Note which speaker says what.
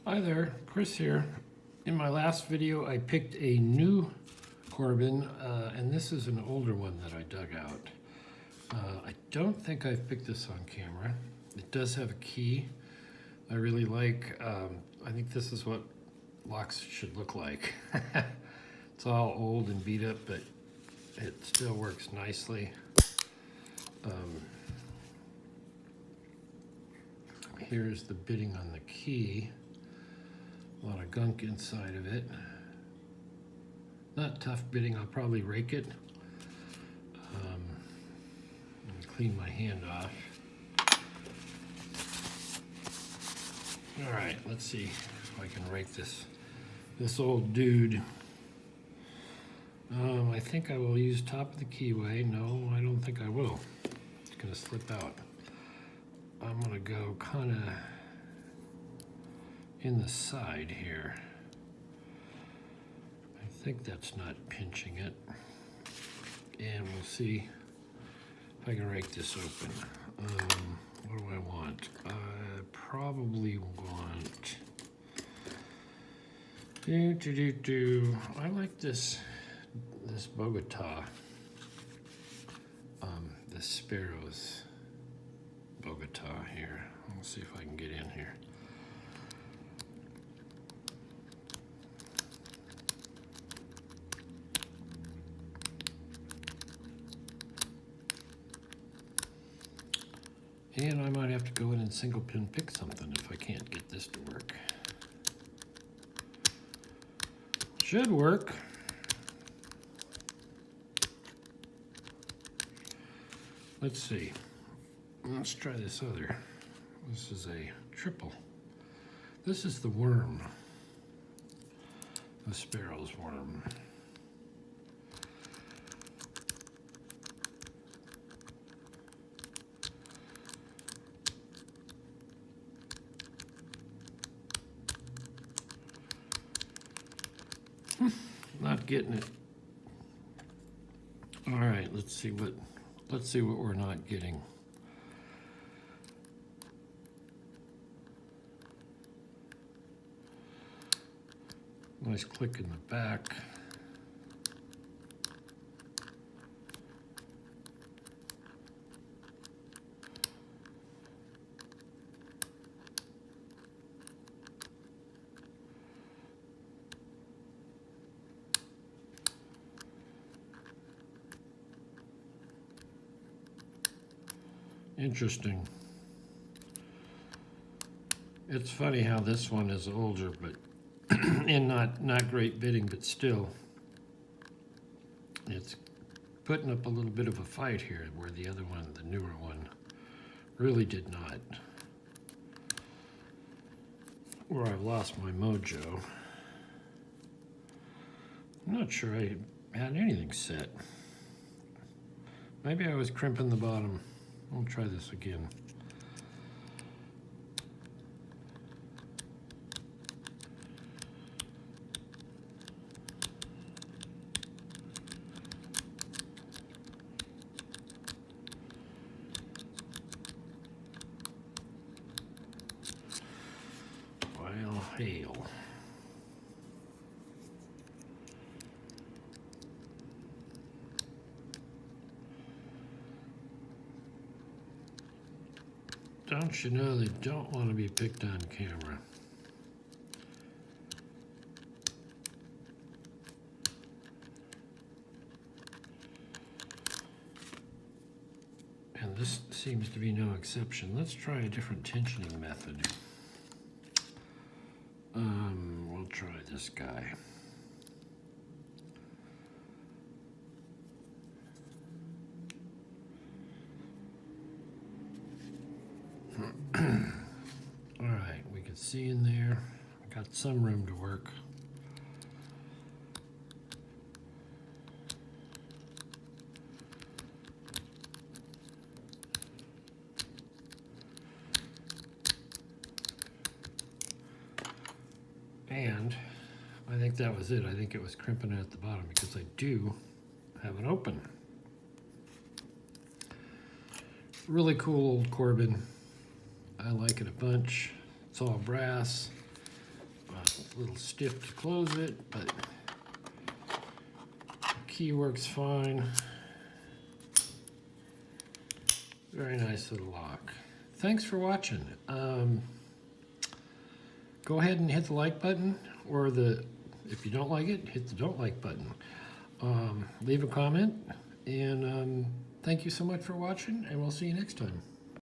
Speaker 1: Hi there, Chris here. In my last video I picked a new Corbin and this is an older one that I dug out. I don't think I've picked this on camera. It does have a key I really like. I think this is what locks should look like. It's all old and beat up, but it still works nicely. Here's the bitting on the key. A lot of gunk inside of it. Not tough bitting, I'll probably rake it. Clean my hand off. All right, let's see if I can rake this old dude. I think I will use top of the keyway. No, I don't think I will. It's gonna slip out. I'm gonna go kinda in the side here. I think that's not pinching it. And we'll see if I can rake this open. What do I want? I probably want... I like this Bogota. This Sparrow's Bogota here. Let's see if I can get in here. And I might have to go in and single pin pick something if I can't get this to work. Should work. Let's see. Let's try this other. This is a triple. This is the worm. The Sparrow's worm. Not getting it. All right, let's see what we're not getting. Nice click in the back. Interesting. It's funny how this one is older, but and not great bitting, but still, it's putting up a little bit of a fight here, where the other one, the newer one, really did not. Where I've lost my mojo. I'm not sure I had anything set. Maybe I was crimping the bottom. I'll try this again. Well, hail. Don't you know they don't want to be picked on camera? And this seems to be no exception. Let's try a different tensioning method. We'll try this guy. All right, we can see in there. Got some room to work. And I think that was it. I think it was crimping it at the bottom because I do have it open. Really cool old Corbin. I like it a bunch. It's all brass. A little stiff to close it, but the key works fine. Very nice little lock. Thanks for watching. Go ahead and hit the like button, or if you don't like it, hit the don't like button. Leave a comment, and thank you so much for watching, and we'll see you next time.